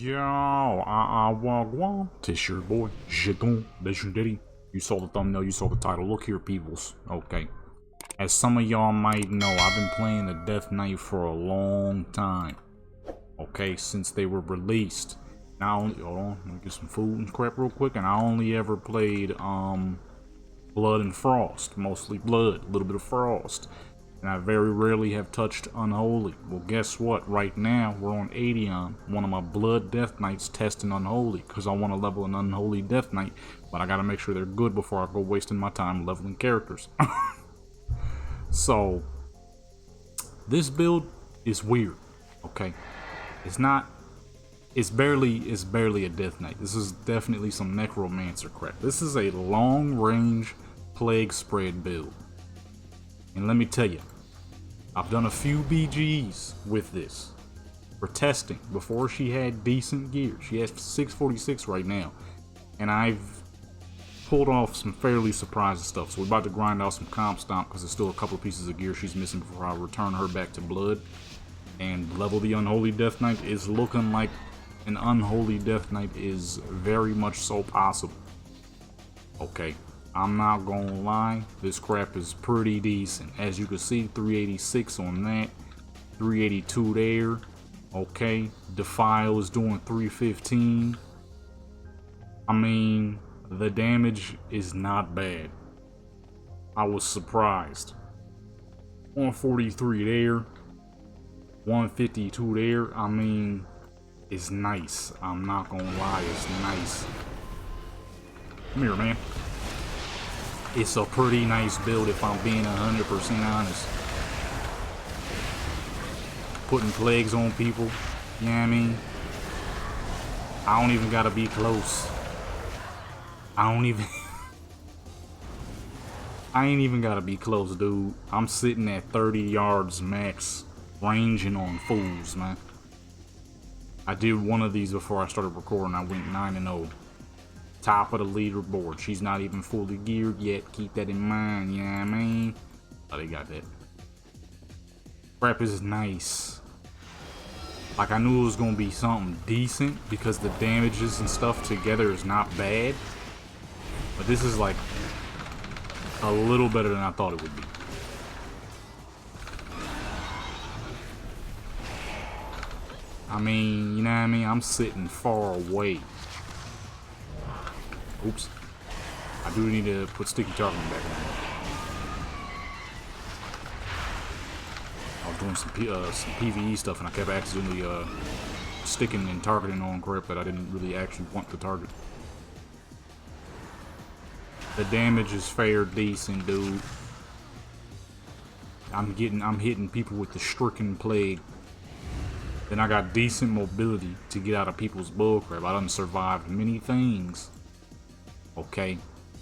Yo, wagwan. Tis your boy, Jeton, Legendary. You saw the thumbnail, you saw the title. Look here, peoples. Okay. As some of y'all might know, I've been playing the Death Knight for a long time. Okay, since they were released. Now, hold on, let me get some food and crap real quick. And I only ever played, Blood and Frost. Mostly Blood, a little bit of Frost. And I very rarely have touched Unholy. Well, guess what? Right now, we're on 80 on one of my Blood Death Knights testing Unholy. Because I want to level an Unholy Death Knight. But I gotta make sure they're good before I go wasting my time leveling characters. So, this build is weird. Okay? It's barely a Death Knight. This is definitely some Necromancer crap. This is a long-range Plague Spread build. And let me tell you, I've done a few BGs with this for testing before she had decent gear. She has 646 right now, and I've pulled off some fairly surprising stuff. So we're about to grind out some comp stomp because there's still a couple of pieces of gear she's missing before I return her back to Blood and level the Unholy Death Knight. Is looking like an Unholy Death Knight is very much so possible. Okay. I'm not gonna lie, this crap is pretty decent. As you can see, 386 on that, 382 there. Okay, Defile is doing 315. I mean, the damage is not bad. I was surprised. 143 there, 152 there. I mean, it's nice. I'm not gonna lie, it's nice. Come here, man. It's a pretty nice build if I'm being 100% honest. Putting plagues on people, you know what I mean? I don't even gotta be close. I ain't even gotta be close, dude. I'm sitting at 30 yards max, ranging on fools, man. I did one of these before I started recording. I went 9-0. Top of the leaderboard. She's not even fully geared yet. Keep that in mind, you know what I mean? Oh, they got that. Crap is nice. Like, I knew it was gonna be something decent because the damages and stuff together is not bad. But this is like a little better than I thought it would be. I mean, you know what I mean? I'm sitting far away. Oops. I do need to put sticky targeting back on. I was doing some PvE stuff and I kept accidentally sticking and targeting on crap that I didn't really actually want to target. The damage is fair decent, dude. I'm hitting people with the stricken plague. Then I got decent mobility to get out of people's bullcrap. I done survived many things. Okay,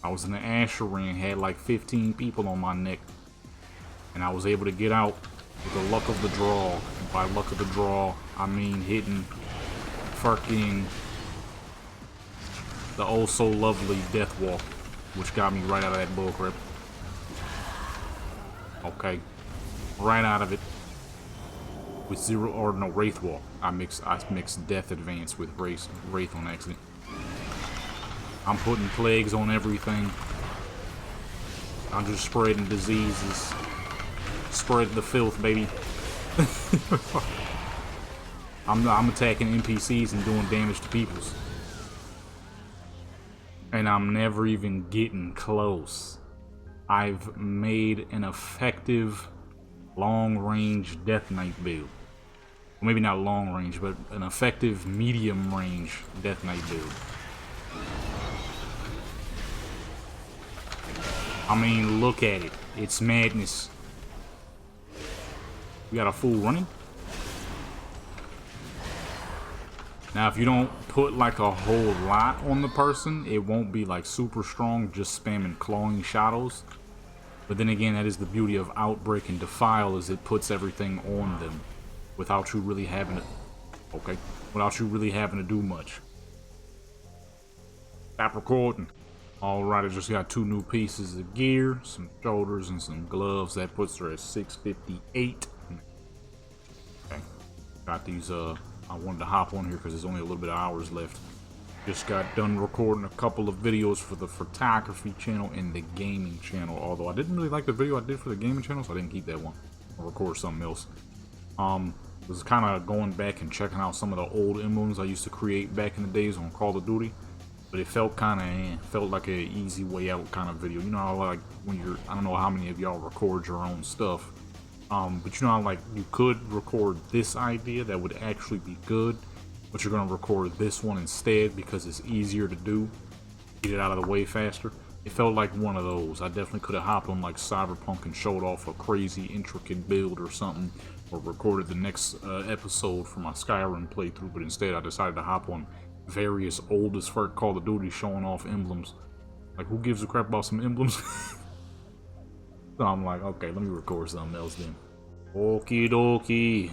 I was in the Asher ring, had like 15 people on my neck, and I was able to get out with the luck of the draw. And by luck of the draw, I mean hitting fucking the oh so lovely death walk, which got me right out of that bullcrap. Okay, right out of it with wraith walk. I mixed death advance with wraith on accident. I'm putting plagues on everything. I'm just spreading diseases. Spread the filth, baby. I'm attacking NPCs and doing damage to peoples. And I'm never even getting close. I've made an effective long-range Death Knight build. Well, maybe not long-range, but an effective medium-range Death Knight build. I mean, look at it. It's madness. We got a fool running. Now, if you don't put like a whole lot on the person, it won't be like super strong, just spamming clawing shadows. But then again, that is the beauty of Outbreak and Defile, is it puts everything on them without you really having to, without you really having to do much. Stop recording. Alright, I just got 2 new pieces of gear, some shoulders and some gloves. That puts her at 658. Okay. Got these I wanted to hop on here because there's only a little bit of hours left. Just got done recording a couple of videos for the photography channel and the gaming channel. Although I didn't really like the video I did for the gaming channel, so I didn't keep that one. I'll record something else. Was kind of going back and checking out some of the old emblems I used to create back in the days on Call of Duty. But it felt kind of, felt like an easy way out kind of video. You know how like when you're, I don't know how many of y'all record your own stuff. But you know how like you could record this idea that would actually be good, but you're gonna record this one instead because it's easier to do, get it out of the way faster. It felt like one of those. I definitely could have hopped on like Cyberpunk and showed off a crazy intricate build or something, or recorded the next episode for my Skyrim playthrough, but instead I decided to hop on various old as fuck Call of Duty showing off emblems. Like, who gives a crap about some emblems? So I'm like, okay, let me record something else then. Okie dokie.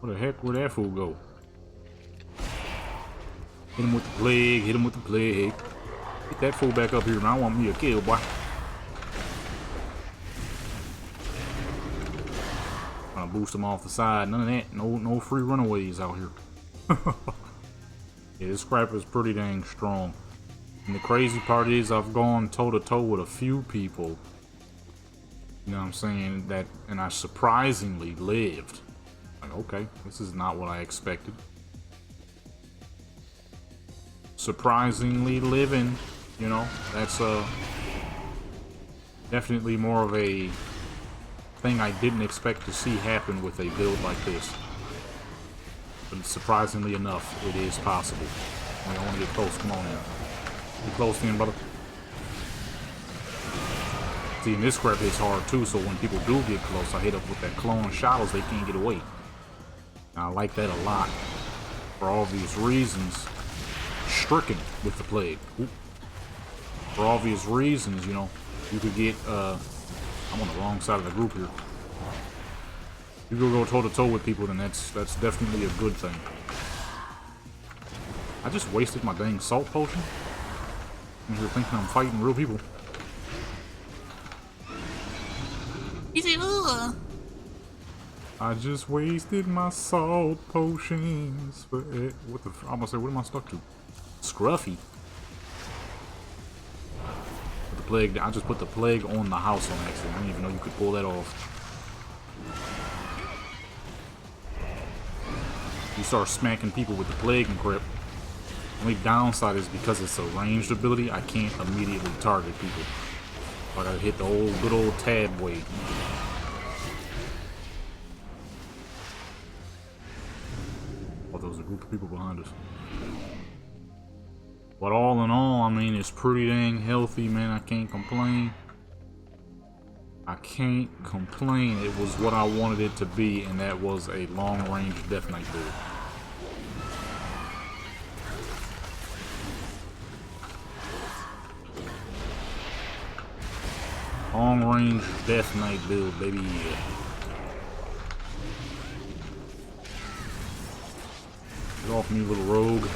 Where the heck, where'd that fool go? Hit him with the plague, hit him with the plague. Get that fool back up here, man. I want me a kill, boy. Trying to boost him off the side. None of that. No free runaways out here. Yeah, this scrap is pretty dang strong. And the crazy part is I've gone toe-to-toe with a few people. You know what I'm saying? That, and I surprisingly lived. Like, okay, this is not what I expected. Surprisingly living, you know, that's definitely more of a thing I didn't expect to see happen with a build like this. But surprisingly enough, it is possible. I want to get close. Come on in. Get close in, brother. See, and this scrap hits hard too, so when people do get close, I hit up with that clone shadows, they can't get away. And I like that a lot. For obvious reasons, stricken with the plague. Ooh. For obvious reasons, you know, you could get, I'm on the wrong side of the group here. You could go toe-to-toe with people, then that's definitely a good thing. I just wasted my dang salt potion. And you're thinking I'm fighting real people. He said, ugh. I just wasted my salt potions. But what the? I'm gonna say, what am I stuck to? Scruffy. Put the plague. I just put the plague on the house on accident. I didn't even know you could pull that off. You start smacking people with the plague and grip. The only downside is because it's a ranged ability, I can't immediately target people. I gotta hit the old, good old tab weight. Oh, there was a group of people behind us. But all in all, I mean, it's pretty dang healthy, man. I can't complain. I can't complain. It was what I wanted it to be, and that was a long-range Death Knight build. Long-range Death Knight build, baby. Get off me, little rogue.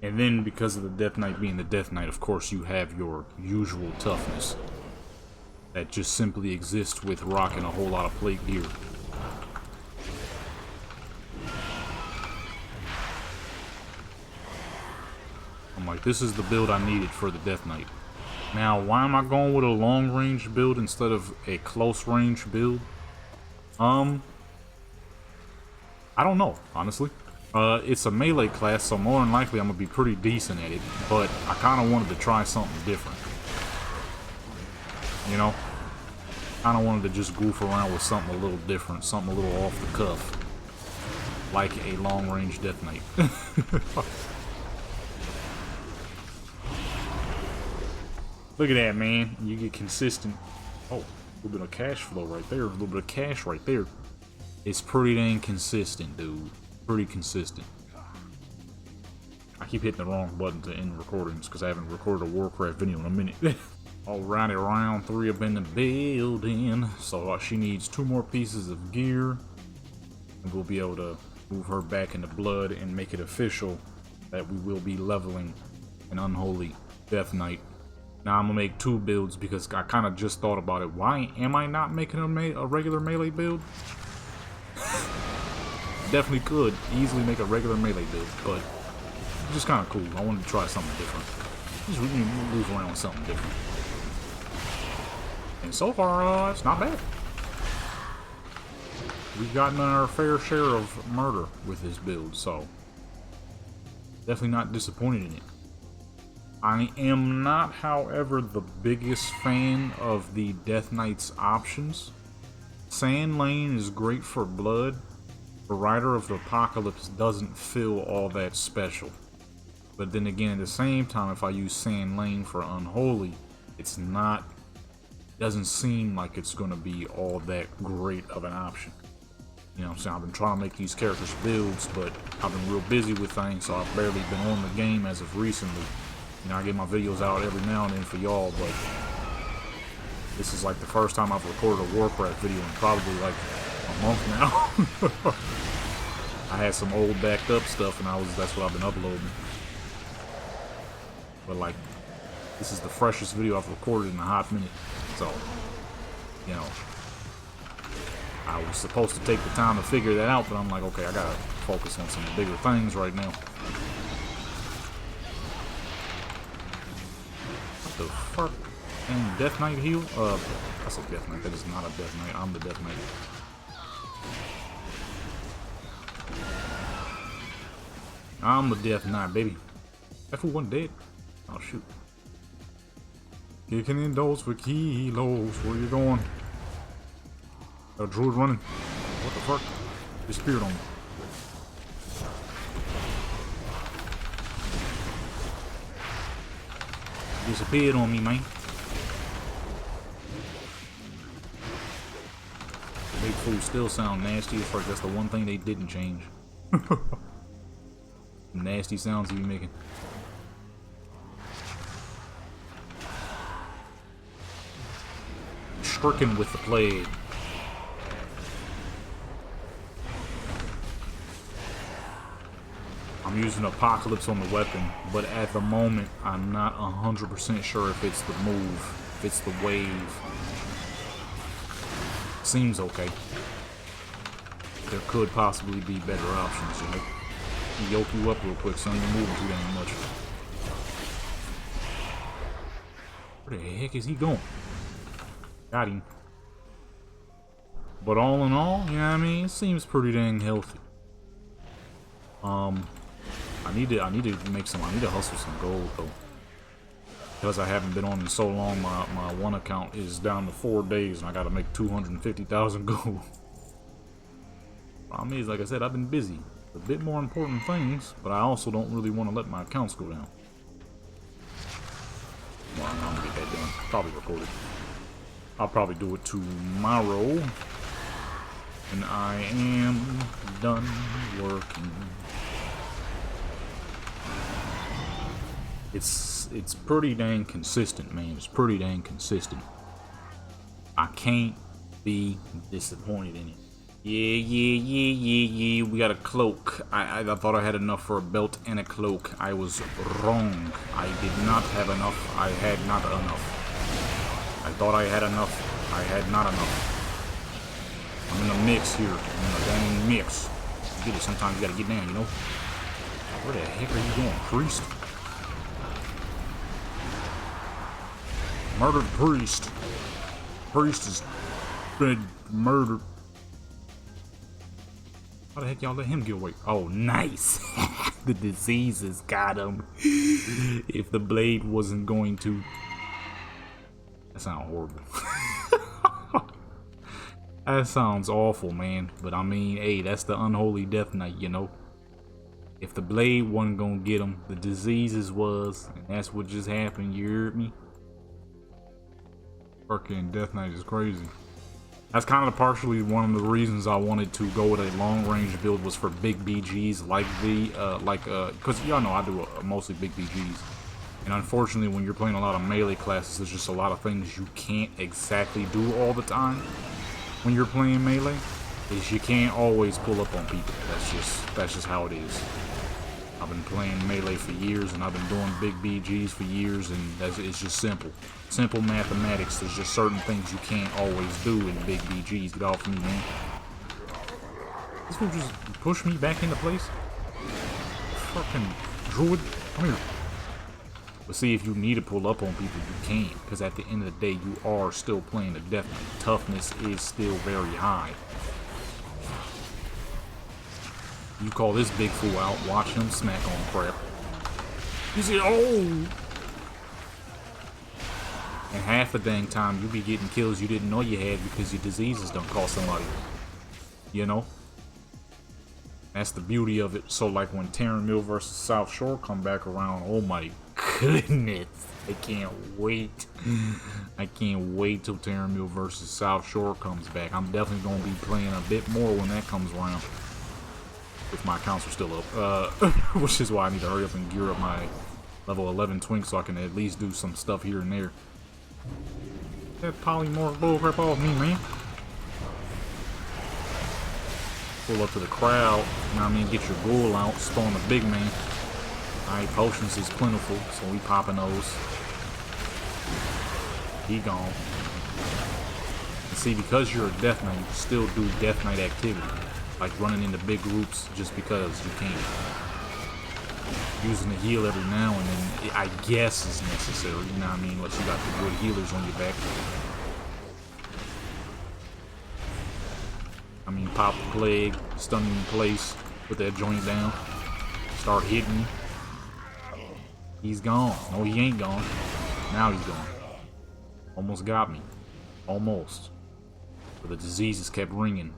And then, because of the Death Knight being the Death Knight, of course, you have your usual toughness. That just simply exists with rocking a whole lot of plate gear. I'm like, this is the build I needed for the Death Knight. Now, why am I going with a long-range build instead of a close-range build? I don't know, honestly. It's a melee class, so more than likely I'm gonna be pretty decent at it, but I kind of wanted to try something different. You know? Kind of wanted to just goof around with something a little different, something a little off the cuff. Like a long-range Death Knight. Look at that, man. You get consistent. Oh, a little bit of cash flow right there. A little bit of cash right there. It's pretty dang consistent, dude. Pretty consistent. I keep hitting the wrong button to end recordings because I haven't recorded a Warcraft video in a minute. Alrighty, round 3 up in the building. So she needs 2 more pieces of gear. And we'll be able to move her back into blood and make it official that we will be leveling an Unholy Death Knight Now I'm gonna make 2 builds because I kind of just thought about it. Why am I not making a regular melee build? Definitely could easily make a regular melee build, but it's just kind of cool. I wanted to try something different. Just move around with something different. And so far, it's not bad. We've gotten our fair share of murder with this build, so definitely not disappointed in it. I am not, however, the biggest fan of the Death Knight's options. Sand Lane is great for blood. The Rider of the Apocalypse doesn't feel all that special. But then again, at the same time, if I use Sand Lane for Unholy, it's not, doesn't seem like it's going to be all that great of an option. You know what I'm saying? I've been trying to make these characters builds, but I've been real busy with things, so I've barely been on the game as of recently. You know, I get my videos out every now and then for y'all, but this is like the first time I've recorded a Warcraft video in probably like a month now. I had some old backed up stuff, and that's what I've been uploading. But like, this is the freshest video I've recorded in a hot minute, so you know. I was supposed to take the time to figure that out, but I'm like, okay, I gotta focus on some bigger things right now. What the fuck? And Death Knight heal? That's a Death Knight. That is not a Death Knight. I'm the Death Knight. I'm the Death Knight, baby. That fool wasn't dead. Oh, shoot. Kicking in those for kilos. Where you going? A druid running. What the fuck? Disappeared on me. Disappeared on me, man. The big fools still sound nasty as fuck. That's the one thing they didn't change. Nasty sounds he be making. Stricken with the plague. I'm using Apocalypse on the weapon, but at the moment, I'm not 100% sure if it's the move, if it's the wave. Seems okay. There could possibly be better options, you know? He yoke you up real quick, son. You're moving too damn much. Where the heck is he going? Got him. But all in all, you know what I mean? It seems pretty dang healthy. I need to hustle some gold though. Because I haven't been on in so long, my one account is down to 4 days and I gotta make 250,000 gold. Problem is, like I said, I've been busy. A bit more important things, but I also don't really want to let my accounts go down. Well, I'm gonna get that done. Probably record it. I'll probably do it tomorrow. And I am done working. It's pretty dang consistent, man. It's pretty dang consistent. I can't be disappointed in it. Yeah. We got a cloak. I thought I had enough for a belt and a cloak. I was wrong. I did not have enough. I had not enough. I thought I had enough. I had not enough. I'm in a mix here. I'm in a dang mix. You get it. Sometimes you gotta get down, you know? Where the heck are you going, priest? Murdered priest. Priest has been murdered. How the heck y'all let him get away? Oh, nice. The diseases got him. If the blade wasn't going to... That sounds horrible. That sounds awful, man. But I mean, hey, that's the Unholy Death Knight, you know? If the blade wasn't gonna get him, the diseases was. And that's what just happened, you heard me? Fucking Death Knight is crazy. That's kind of partially one of the reasons I wanted to go with a long-range build was for big BGs like because y'all know I do mostly big BGs. And unfortunately, when you're playing a lot of melee classes, there's just a lot of things you can't exactly do all the time when you're playing melee. Is you can't always pull up on people. That's just how it is. I've been playing Melee for years, and I've been doing big BGs for years, and it's just simple. Simple mathematics. There's just certain things you can't always do in big BGs. Get off me, man. This will just push me back into place. Fucking druid. Come here. But see, if you need to pull up on people, you can. Because at the end of the day, you are still playing a death knight. Toughness is still very high. You call this big fool out, watch him smack on crap. You see, oh! And half the dang time, you be getting kills you didn't know you had because your diseases don't cost somebody. You know? That's the beauty of it. So like when Terran Mill versus South Shore come back around, oh my goodness. I can't wait. I can't wait till Terran Mill versus South Shore comes back. I'm definitely going to be playing a bit more when that comes around. If my accounts are still up. Which is why I need to hurry up and gear up my level 11 twink so I can at least do some stuff here and there. That polymorph bullcrap off me, man. Pull up to the crowd, you know what I mean? Get your bull out, spawn the big man. Alright, potions is plentiful, so we popping those. He gone. And see, because you're a death knight, you still do death knight activity. Like running into big groups just because you can. Using the heal every now and then, I guess is necessary, you know what I mean? Unless you got the good healers on your back. I mean, pop the plague, stun him in place, put that joint down, start hitting. He's gone. No, he ain't gone. Now he's gone. Almost got me. Almost. But the diseases kept ringing.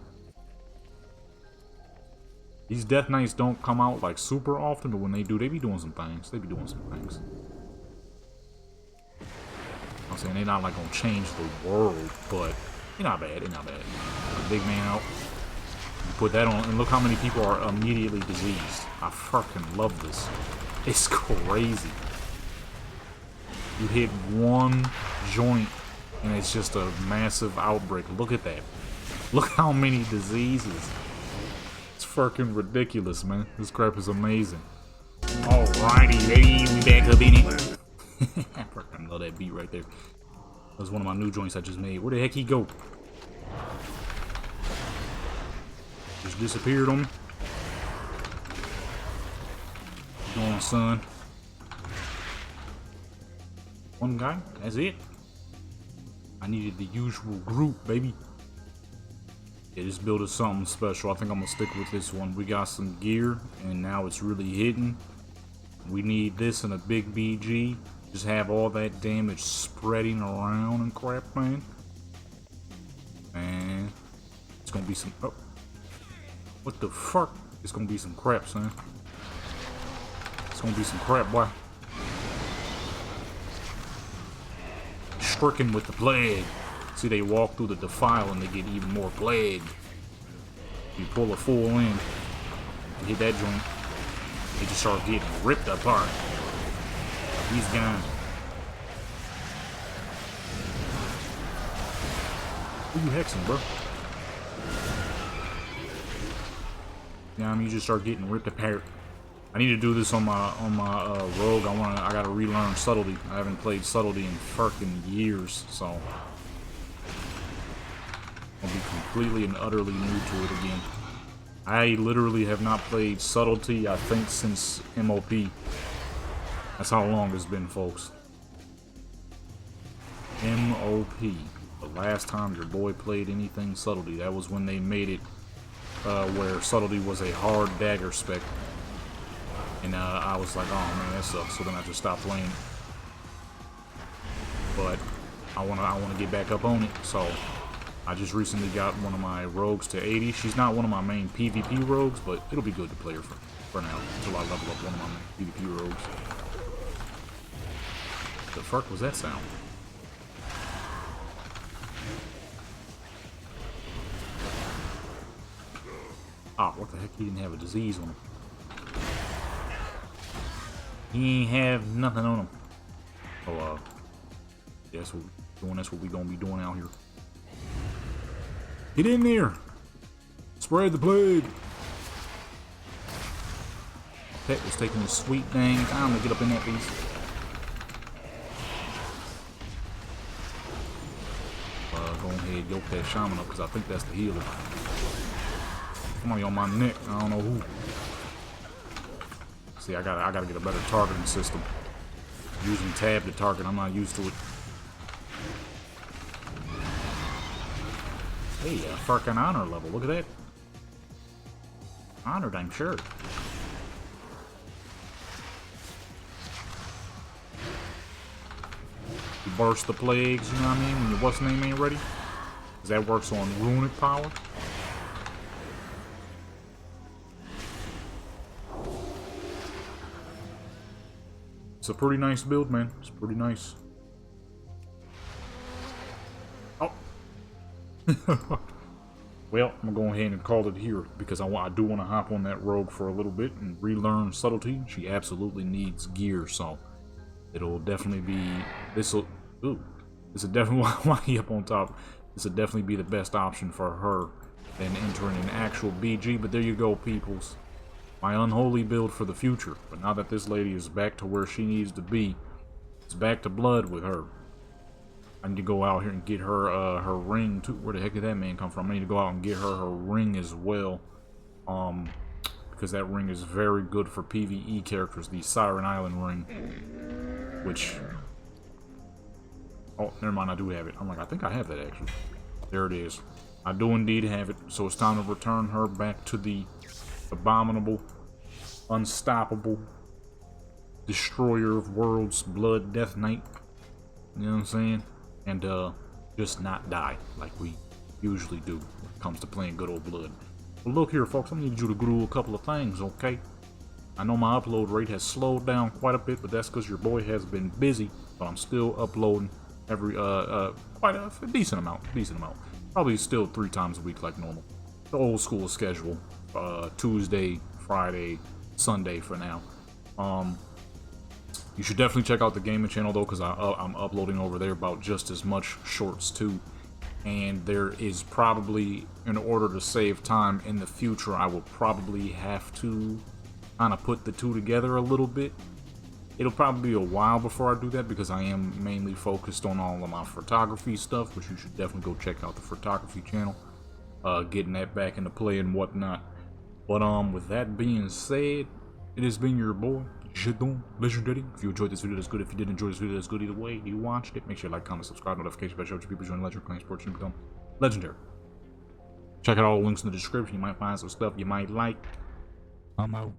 These Death Knights don't come out like super often, but when they do, they be doing some things. They be doing some things. I'm saying they're not like gonna change the world, but they're not bad. They're not bad. Big man out. You put that on, and look how many people are immediately diseased. I fucking love this. It's crazy. You hit one joint, and it's just a massive outbreak. Look at that. Look how many diseases. It's fucking ridiculous, man. This crap is amazing. Alrighty, hey, we back up in it. I fucking love that beat right there. That was one of my new joints I just made. Where the heck he go? Just disappeared on me. Go on, son. One guy, that's it. I needed the usual group, baby. Yeah, this build is something special. I think I'm gonna stick with this one. We got some gear, and now it's really hitting. We need this in a big BG. Just have all that damage spreading around and crap, man. Man, it's gonna be some. Oh, what the fuck? It's gonna be some crap, son. It's gonna be some crap, boy. Stricken with the plague. See, they walk through the defile and they get even more plague. You pull a full in, you hit that joint, they just start getting ripped apart. He's gone. Who you hexing, bro? Yeah, I mean, you just start getting ripped apart. I need to do this on my rogue. I gotta relearn subtlety. I haven't played subtlety in fucking years, so I'll be completely and utterly new to it again. I literally have not played subtlety, I think, since MOP. That's how long it's been, folks. MOP. The last time your boy played anything subtlety, that was when they made it where subtlety was a hard dagger spec. And I was like, oh man, that sucks. So then I just stopped playing. But I wanna get back up on it. So I just recently got one of my rogues to 80. She's not one of my main PvP rogues, but it'll be good to play her for now until I level up one of my main PvP rogues. The fuck was that sound? Ah, what the heck? He didn't have a disease on him. He ain't have nothing on him. So, yeah, that's what we're doing. That's what we gonna be doing out here. Get in there! Spread the plague! pet was taking his sweet dang time to get up in that piece. Go ahead, your pet shaman up, because I think that's the healer. Somebody on my neck, I don't know who. See, I gotta get a better targeting system. Using tab to target, I'm not used to it. Hey, fucking honor level, look at that. Honored, I'm sure. You burst the plagues, you know what I mean, when your what's name ain't ready. Because that works on runic power. It's a pretty nice build, man. It's pretty nice. Oh. Well, I'm gonna go ahead and call it here because I do want to hop on that rogue for a little bit and relearn subtlety. She absolutely needs gear, so it'll definitely be this'll definitely why he up on top. This will definitely be the best option for her than entering an actual BG. But there you go, peoples. My unholy build for the future. But now that this lady is back to where she needs to be, it's back to blood with her. I need to go out here and get her her ring too. Where the heck did that man come from? I need to go out and get her her ring as well. Because that ring is very good for PvE characters. The Siren Island ring. Which... oh, never mind, I do have it. I'm like, I think I have that actually. There it is. I do indeed have it. So it's time to return her back to the abominable, unstoppable, destroyer of worlds, blood, death knight. You know what I'm saying? And just not die like we usually do when it comes to playing good old blood. Well, look here, folks. I need you to do a couple of things, okay? I know my upload rate has slowed down quite a bit, but that's because your boy has been busy. But I'm still uploading every quite a decent amount. Probably still 3 times a week like normal. The old school schedule. Tuesday, Friday, Sunday for now. You should definitely check out the gaming channel though, because I'm uploading over there about just as much shorts too. And there is probably, in order to save time in the future, I will probably have to kind of put the two together a little bit. It'll probably be a while before I do that because I am mainly focused on all of my photography stuff, which you should definitely go check out the photography channel. Getting that back into play and whatnot. But with that being said, it has been your boy, Legendary. If you enjoyed this video, that's good. If you did enjoy this video, that's good. Either way, you watched it. Make sure you like, comment, subscribe, notification bell, show people join Legendary Clan Sports and become legendary. Check out all the links in the description. You might find some stuff you might like. I'm out.